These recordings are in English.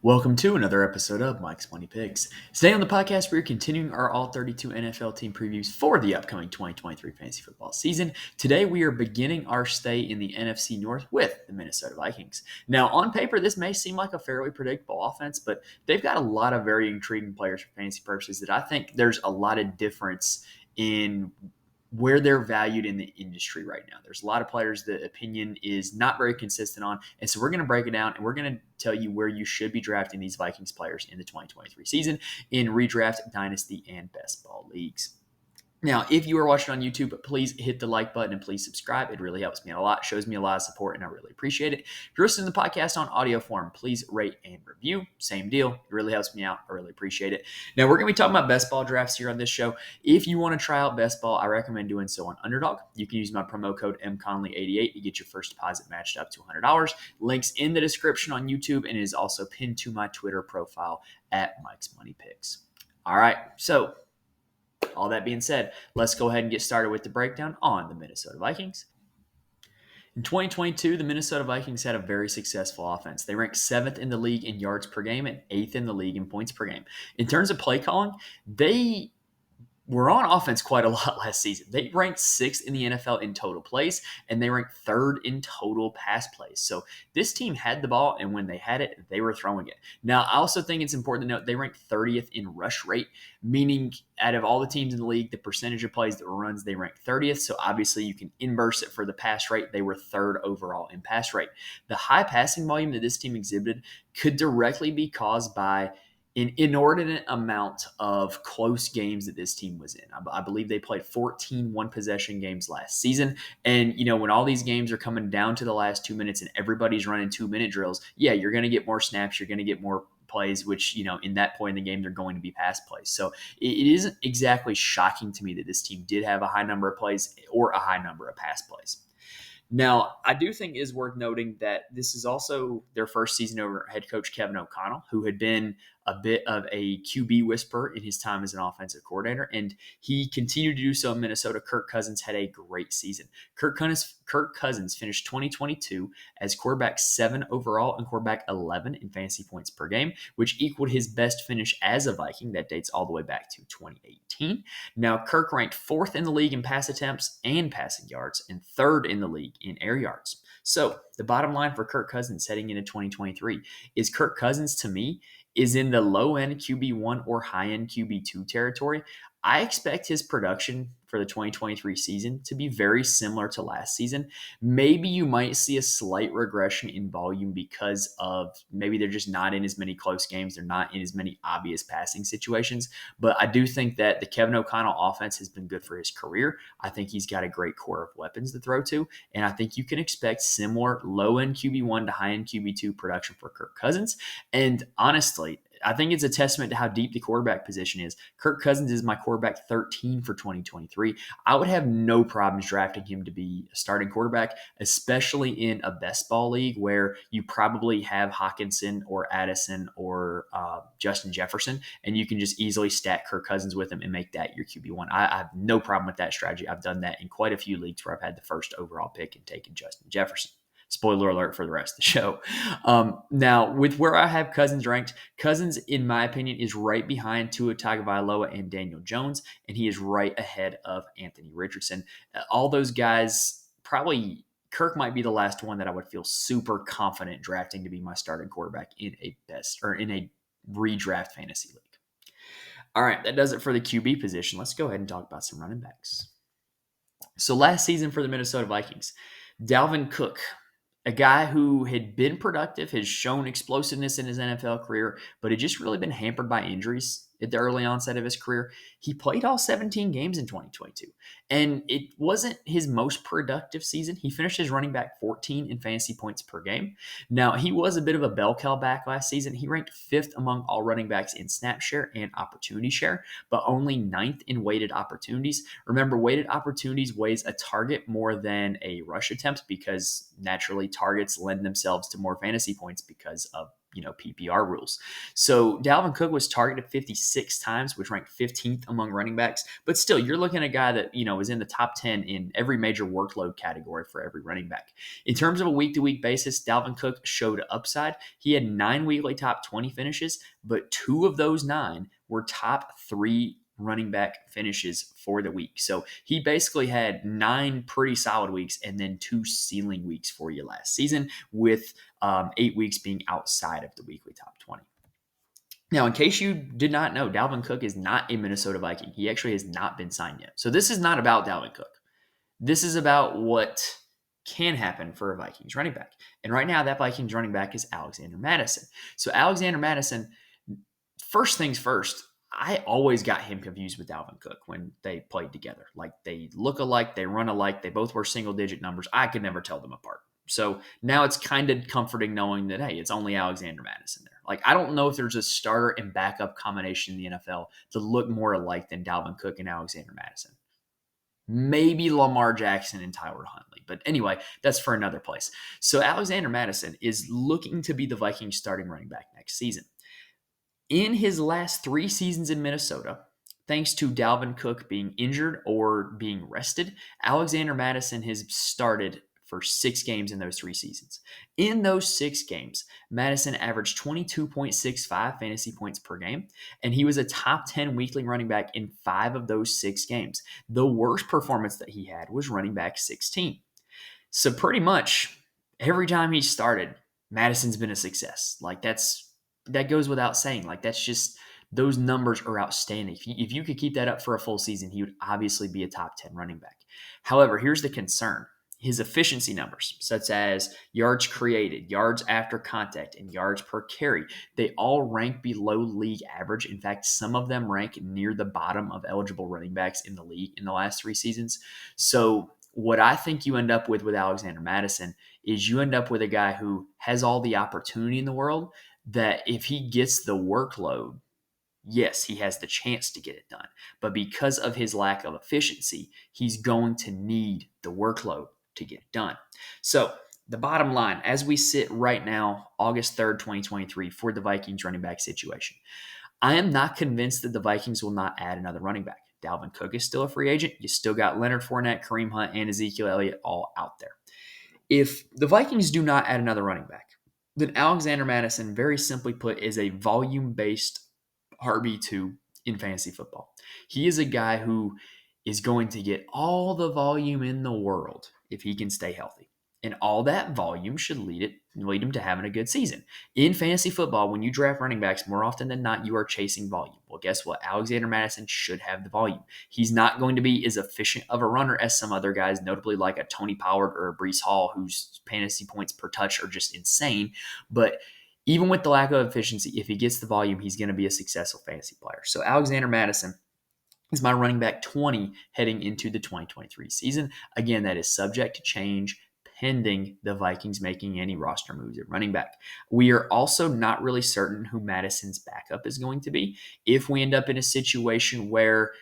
Welcome to another episode of Mike's Money Picks. Today on the podcast, we're continuing our all 32 NFL team previews for the upcoming 2023 fantasy football season. Today, we are beginning our stay in the NFC North with the Minnesota Vikings. Now, on paper, this may seem like a fairly predictable offense, but they've got a lot of very intriguing players for fantasy purposes that I think there's a lot of difference in where they're valued in the industry right now. There's a lot of players that opinion is not very consistent on. And so we're going to break it down and we're going to tell you where you should be drafting these Vikings players in the 2023 season in redraft, dynasty, and best ball leagues. Now, if you are watching on YouTube, please hit the like button and please subscribe. It really helps me out a lot, shows me a lot of support, and I really appreciate it. If you're listening to the podcast on audio form, please rate and review. Same deal. It really helps me out. I really appreciate it. Now, we're going to be talking about best ball drafts here on this show. If you want to try out best ball, I recommend doing so on Underdog. You can use my promo code MConley88 to get your first deposit matched up to $100. Links in the description on YouTube, and it is also pinned to my Twitter profile at Mike's Money Picks. All right, so all that being said, let's go ahead and get started with the breakdown on the Minnesota Vikings. In 2022, the Minnesota Vikings had a very successful offense. They ranked 7th in the league in yards per game and 8th in the league in points per game. In terms of play calling, they were on offense quite a lot last season. They ranked 6th in the NFL in total plays, and they ranked 3rd in total pass plays. So this team had the ball, and when they had it, they were throwing it. Now, I also think it's important to note they ranked 30th in rush rate, meaning out of all the teams in the league, the percentage of plays that were runs, they ranked 30th. So obviously you can inverse it for the pass rate. They were 3rd overall in pass rate. The high passing volume that this team exhibited could directly be caused by an inordinate amount of close games that this team was in. I believe they played 14 one-possession games last season. And, when all these games are coming down to the last 2 minutes and everybody's running 2-minute drills, yeah, you're going to get more snaps. You're going to get more plays, which, in that point in the game, they're going to be pass plays. So it isn't exactly shocking to me that this team did have a high number of plays or a high number of pass plays. Now, I do think it is worth noting that this is also their first season over head coach Kevin O'Connell, who had been a bit of a QB whisperer in his time as an offensive coordinator, and he continued to do so in Minnesota. Kirk Cousins had a great season. Kirk Cousins finished 2022 as quarterback 7 overall and quarterback 11 in fantasy points per game, which equaled his best finish as a Viking. That dates all the way back to 2018. Now, Kirk ranked 4th in the league in pass attempts and passing yards and 3rd in the league in air yards. So the bottom line for Kirk Cousins heading into 2023 is Kirk Cousins, to me, is in the low-end QB1 or high-end QB2 territory. I expect his production for the 2023 season to be very similar to last season. Maybe you might see a slight regression in volume because of maybe they're just not in as many close games. They're not in as many obvious passing situations. But I do think that the Kevin O'Connell offense has been good for his career. I think he's got a great core of weapons to throw to. And I think you can expect similar low-end QB1 to high-end QB2 production for Kirk Cousins. And honestly, I think it's a testament to how deep the quarterback position is. Kirk Cousins is my quarterback 13 for 2023. I would have no problems drafting him to be a starting quarterback, especially in a best ball league where you probably have Hockenson or Addison or Justin Jefferson, and you can just easily stack Kirk Cousins with him and make that your QB1. I have no problem with that strategy. I've done that in quite a few leagues where I've had the first overall pick and taken Justin Jefferson. Spoiler alert for the rest of the show. Now, with where I have Cousins ranked, Cousins, in my opinion, is right behind Tua Tagovailoa and Daniel Jones, and he is right ahead of Anthony Richardson. All those guys, probably Kirk might be the last one that I would feel super confident drafting to be my starting quarterback in a redraft fantasy league. All right, that does it for the QB position. Let's go ahead and talk about some running backs. So last season for the Minnesota Vikings, Dalvin Cook, a guy who had been productive, has shown explosiveness in his NFL career, but had just really been hampered by injuries at the early onset of his career. He played all 17 games in 2022, and it wasn't his most productive season. He finished as running back 14 in fantasy points per game. Now, he was a bit of a bell cow back last season. He ranked 5th among all running backs in snap share and opportunity share, but only 9th in weighted opportunities. Remember, weighted opportunities weighs a target more than a rush attempt because naturally targets lend themselves to more fantasy points because of PPR rules. So Dalvin Cook was targeted 56 times, which ranked 15th among running backs. But still, you're looking at a guy that, was in the top 10 in every major workload category for every running back. In terms of a week-to-week basis, Dalvin Cook showed upside. He had 9 weekly top 20 finishes, but 2 of those 9 were top 3 running back finishes for the week. So he basically had 9 pretty solid weeks and then 2 ceiling weeks for you last season, with 8 weeks being outside of the weekly top 20. Now, in case you did not know, Dalvin Cook is not a Minnesota Viking. He actually has not been signed yet. So this is not about Dalvin Cook. This is about what can happen for a Vikings running back. And right now, that Vikings running back is Alexander Mattison. So Alexander Mattison, first things first, I always got him confused with Dalvin Cook when they played together. Like, they look alike, they run alike, they both were single-digit numbers. I could never tell them apart. So now it's kind of comforting knowing that, hey, it's only Alexander Mattison there. Like, I don't know if there's a starter and backup combination in the NFL to look more alike than Dalvin Cook and Alexander Mattison. Maybe Lamar Jackson and Tyler Huntley. But anyway, that's for another place. So Alexander Mattison is looking to be the Vikings starting running back next season. In his last 3 seasons in Minnesota, thanks to Dalvin Cook being injured or being rested, Alexander Mattison has started for 6 games in those 3 seasons. In those 6 games, Mattison averaged 22.65 fantasy points per game, and he was a top 10 weekly running back in 5 of those 6 games. The worst performance that he had was running back 16. So pretty much every time he started, Madison's been a success. Like, that goes without saying. Like, that's just, those numbers are outstanding. If you could keep that up for a full season, he would obviously be a top 10 running back. However, here's the concern. His efficiency numbers, such as yards created, yards after contact, and yards per carry, they all rank below league average. In fact, some of them rank near the bottom of eligible running backs in the league in the last 3 seasons. So what I think you end up with Alexander Mattison is you end up with a guy who has all the opportunity in the world, that if he gets the workload, yes, he has the chance to get it done. But because of his lack of efficiency, he's going to need the workload to get it done. So the bottom line, as we sit right now, August 3rd, 2023, for the Vikings running back situation, I am not convinced that the Vikings will not add another running back. Dalvin Cook is still a free agent. You still got Leonard Fournette, Kareem Hunt, and Ezekiel Elliott all out there. If the Vikings do not add another running back, then Alexander Mattison, very simply put, is a volume-based RB2 in fantasy football. He is a guy who is going to get all the volume in the world if he can stay healthy. And all that volume should lead him to having a good season. In fantasy football, when you draft running backs, more often than not, you are chasing volume. Well, guess what? Alexander Mattison should have the volume. He's not going to be as efficient of a runner as some other guys, notably like a Tony Pollard or a Breece Hall, whose fantasy points per touch are just insane. But even with the lack of efficiency, if he gets the volume, he's going to be a successful fantasy player. So Alexander Mattison is my running back 20 heading into the 2023 season. Again, that is subject to change pending the Vikings making any roster moves at running back. We are also not really certain who Madison's backup is going to be. If we end up in a situation where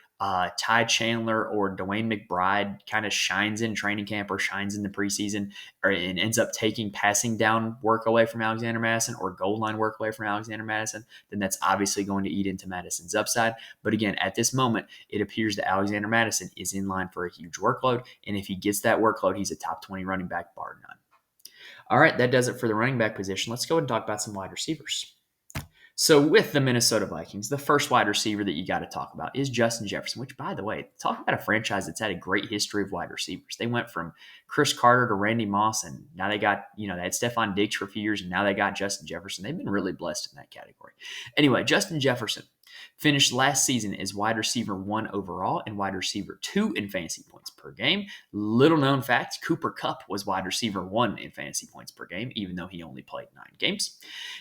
Ty Chandler or Dwayne McBride kind of shines in training camp or shines in the preseason and ends up taking passing down work away from Alexander Mattison or goal line work away from Alexander Mattison, then that's obviously going to eat into Madison's upside. But again, at this moment, it appears that Alexander Mattison is in line for a huge workload. And if he gets that workload, he's a top 20 running back, bar none. All right, that does it for the running back position. Let's go and talk about some wide receivers. So with the Minnesota Vikings, the first wide receiver that you got to talk about is Justin Jefferson, which, by the way, talk about a franchise that's had a great history of wide receivers. They went from Chris Carter to Randy Moss, and now they got, they had Stephon Diggs for a few years, and now they got Justin Jefferson. They've been really blessed in that category. Anyway, Justin Jefferson finished last season as wide receiver 1 overall and wide receiver 2 in fantasy points per game. Little known fact, Cooper Kupp was wide receiver 1 in fantasy points per game, even though he only played 9 games.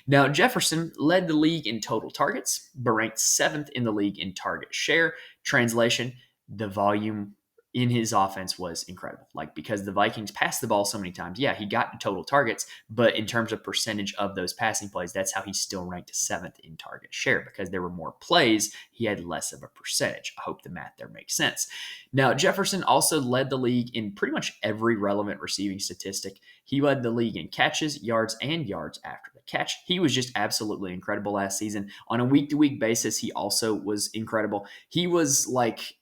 Now, Jefferson led the league in total targets, but ranked 7th in the league in target share. Translation, the volume in his offense was incredible. Like, because the Vikings passed the ball so many times, yeah, he got total targets, but in terms of percentage of those passing plays, that's how he still ranked 7th in target share. Because there were more plays, he had less of a percentage. I hope the math there makes sense. Now, Jefferson also led the league in pretty much every relevant receiving statistic. He led the league in catches, yards, and yards after the catch. He was just absolutely incredible last season. On a week-to-week basis, he also was incredible. He was like,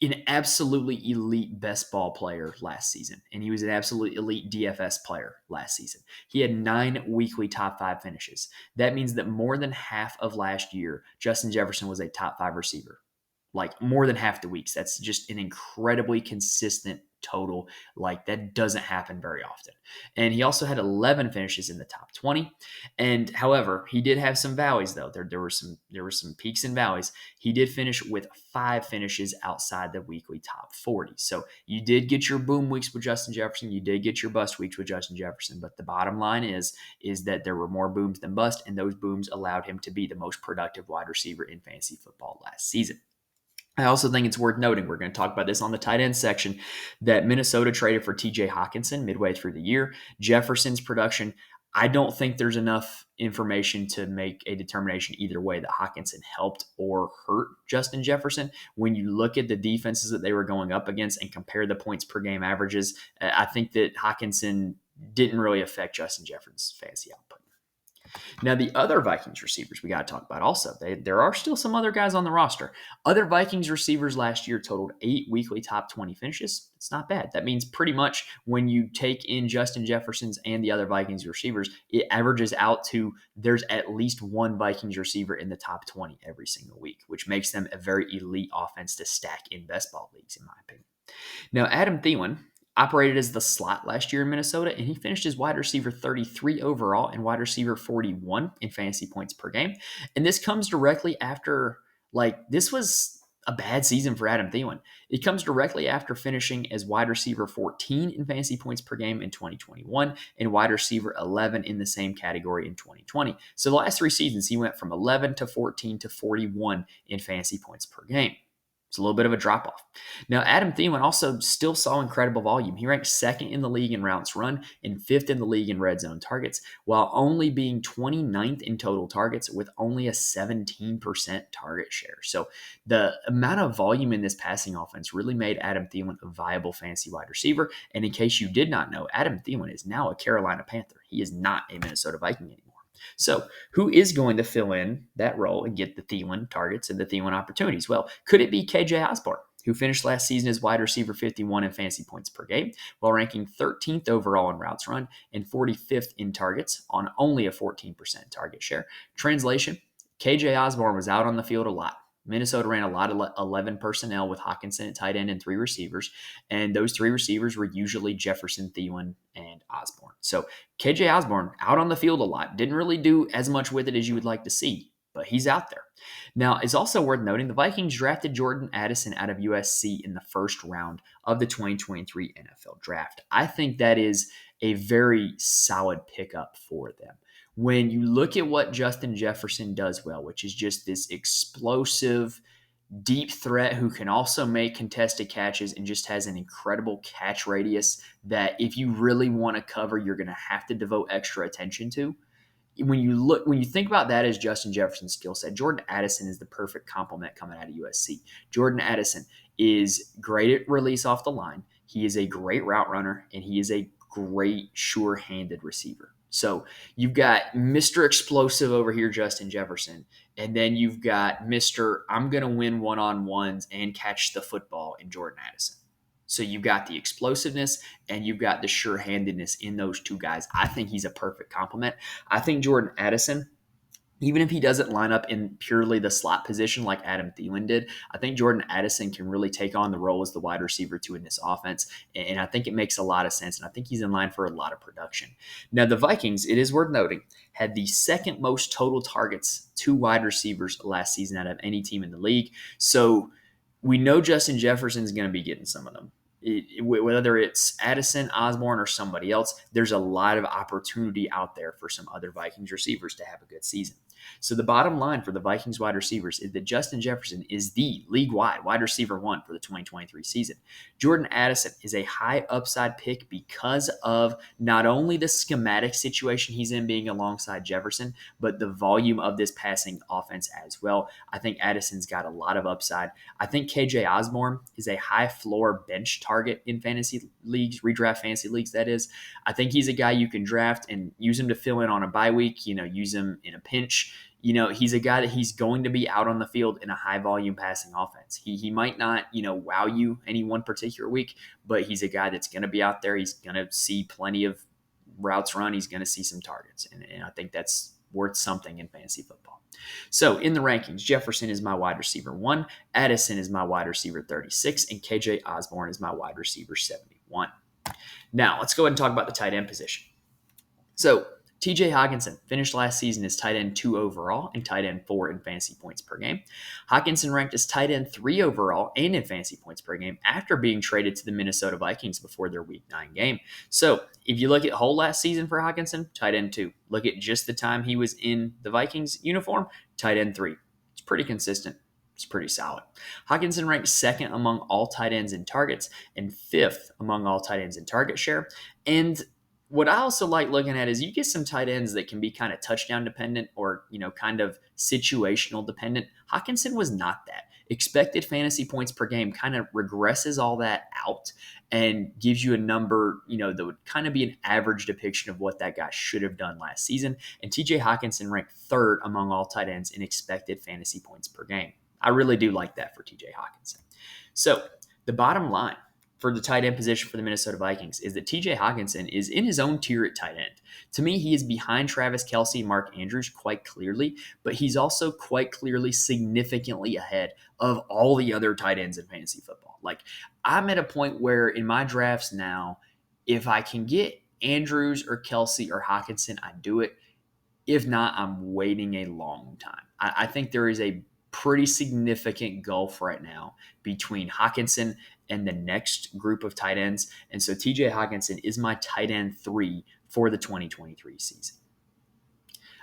an absolutely elite best ball player last season, and he was an absolute elite DFS player last season. He had 9 weekly top 5 finishes. That means that more than half of last year, Justin Jefferson was a top 5 receiver. Like more than half the weeks. That's just an incredibly consistent total. Like that doesn't happen very often. And he also had 11 finishes in the top 20. And however, he did have some valleys though. There were some peaks and valleys. He did finish with 5 finishes outside the weekly top 40. So you did get your boom weeks with Justin Jefferson. You did get your bust weeks with Justin Jefferson. But the bottom line is that there were more booms than bust, and those booms allowed him to be the most productive wide receiver in fantasy football last season. I also think it's worth noting, we're going to talk about this on the tight end section, that Minnesota traded for TJ Hockenson midway through the year. Jefferson's production, I don't think there's enough information to make a determination either way that Hockenson helped or hurt Justin Jefferson. When you look at the defenses that they were going up against and compare the points per game averages, I think that Hockenson didn't really affect Justin Jefferson's fantasy output. Now, the other Vikings receivers we got to talk about also. There are still some other guys on the roster. Other Vikings receivers last year totaled 8 weekly top 20 finishes. It's not bad. That means pretty much when you take in Justin Jefferson's and the other Vikings receivers, it averages out to there's at least one Vikings receiver in the top 20 every single week, which makes them a very elite offense to stack in best ball leagues, in my opinion. Now, Adam Thielen operated as the slot last year in Minnesota, and he finished as wide receiver 33 overall and wide receiver 41 in fantasy points per game. And this comes directly after, this was a bad season for Adam Thielen. It comes directly after finishing as wide receiver 14 in fantasy points per game in 2021 and wide receiver 11 in the same category in 2020. So the last 3 seasons, he went from 11 to 14 to 41 in fantasy points per game. It's a little bit of a drop-off. Now, Adam Thielen also still saw incredible volume. He ranked 2nd in the league in routes run and 5th in the league in red zone targets, while only being 29th in total targets with only a 17% target share. So the amount of volume in this passing offense really made Adam Thielen a viable fantasy wide receiver. And in case you did not know, Adam Thielen is now a Carolina Panther. He is not a Minnesota Viking anymore. So who is going to fill in that role and get the Thielen targets and the Thielen opportunities? Well, could it be KJ Osborne, who finished last season as wide receiver 51 in fantasy points per game, while ranking 13th overall in routes run and 45th in targets on only a 14% target share? Translation, KJ Osborne was out on the field a lot. Minnesota ran a lot of 11 personnel with Hockenson at tight end and 3 receivers, and those 3 receivers were usually Jefferson, Thielen, and Osborne. So KJ Osborne out on the field a lot, didn't really do as much with it as you would like to see, but he's out there. Now, it's also worth noting the Vikings drafted Jordan Addison out of USC in the first round of the 2023 NFL Draft. I think that is a very solid pickup for them. When you look at what Justin Jefferson does well, which is just this explosive, deep threat who can also make contested catches and just has an incredible catch radius that if you really want to cover, you're going to have to devote extra attention to. When you think about that as Justin Jefferson's skill set, Jordan Addison is the perfect complement coming out of USC. Jordan Addison is great at release off the line. He is a great route runner, and he is a great sure-handed receiver. So you've got Mr. Explosive over here, Justin Jefferson, and then you've got Mr. I'm going to win one-on-ones and catch the football in Jordan Addison. So you've got the explosiveness and you've got the sure-handedness in those 2 guys. I think he's a perfect complement. I think Jordan Addison, even if he doesn't line up in purely the slot position like Adam Thielen did, I think Jordan Addison can really take on the role as the wide receiver 2 in this offense. And I think it makes a lot of sense. And I think he's in line for a lot of production. Now, the Vikings, it is worth noting, had the 2nd most total targets to wide receivers last season out of any team in the league. So we know Justin Jefferson is going to be getting some of them. Whether it's Addison, Osborne, or somebody else, there's a lot of opportunity out there for some other Vikings receivers to have a good season. So the bottom line for the Vikings wide receivers is that Justin Jefferson is the league-wide wide receiver 1 for the 2023 season. Jordan Addison is a high upside pick because of not only the schematic situation he's in being alongside Jefferson, but the volume of this passing offense as well. I think Addison's got a lot of upside. I think KJ Osborne is a high floor bench target in fantasy leagues, redraft fantasy leagues, that is. I think he's a guy you can draft and use him to fill in on a bye week, use him in a pinch. which, he's a guy that he's going to be out on the field in a high volume passing offense. He might not, wow you any one particular week, but he's a guy that's going to be out there. He's going to see plenty of routes run. He's going to see some targets. And I think that's worth something in fantasy football. So in the rankings, Jefferson is my wide receiver 1, Addison is my wide receiver 36, and KJ Osborne is my wide receiver 71. Now, let's go ahead and talk about the tight end position. So TJ Hockenson finished last season as tight end 2 overall and tight end 4 in fantasy points per game. Hockenson ranked as tight end 3 overall and in fantasy points per game after being traded to the Minnesota Vikings before their Week 9 game. So if you look at whole last season for Hockenson, tight end 2. Look at just the time he was in the Vikings uniform, tight end 3. It's pretty consistent. It's pretty solid. Hockenson ranked 2nd among all tight ends in targets and 5th among all tight ends in target share. And what I also like looking at is you get some tight ends that can be kind of touchdown dependent or, kind of situational dependent. Hockenson was not that. Expected fantasy points per game kind of regresses all that out and gives you a number, that would kind of be an average depiction of what that guy should have done last season. And TJ Hockenson ranked 3rd among all tight ends in expected fantasy points per game. I really do like that for TJ Hockenson. So the bottom line for the tight end position for the Minnesota Vikings is that TJ Hockenson is in his own tier at tight end. To me, he is behind Travis Kelce and Mark Andrews quite clearly, but he's also quite clearly significantly ahead of all the other tight ends in fantasy football. Like, I'm at a point where in my drafts now, if I can get Andrews or Kelce or Hockenson, I do it. If not, I'm waiting a long time. I think there is a pretty significant gulf right now between Hockenson and the next group of tight ends. And so TJ Hockenson is my tight end 3 for the 2023 season.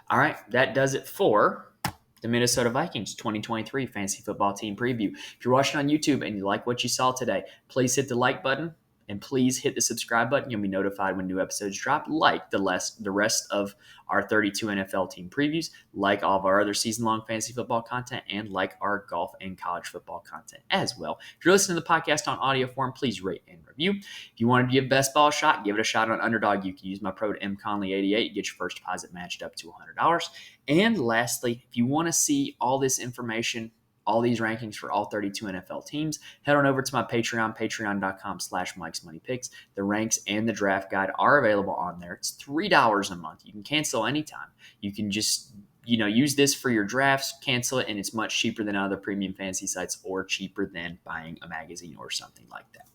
All right, that does it for the Minnesota Vikings 2023 fantasy football team preview. If you're watching on YouTube and you like what you saw today, please hit the like button and please hit the subscribe button. You'll be notified when new episodes drop, like the rest of our 32 NFL team previews, like all of our other season-long fantasy football content, and like our golf and college football content as well. If you're listening to the podcast on audio form, please rate and review. If you want to give best ball a shot, give it a shot on Underdog. You can use my code MConley88. Get your first deposit matched up to $100. And lastly, if you want to see all this information, all these rankings for all 32 NFL teams, head on over to my Patreon, patreon.com/MikesMoneyPicks. The ranks and the draft guide are available on there. It's $3 a month. You can cancel anytime. You can just, use this for your drafts, cancel it, and it's much cheaper than other premium fantasy sites or cheaper than buying a magazine or something like that.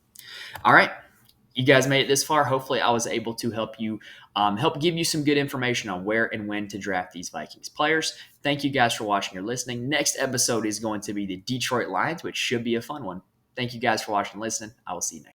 All right. You guys made it this far. Hopefully I was able to help you, help give you some good information on where and when to draft these Vikings players. Thank you guys for watching or listening. Next episode is going to be the Detroit Lions, which should be a fun one. Thank you guys for watching and listening. I will see you next.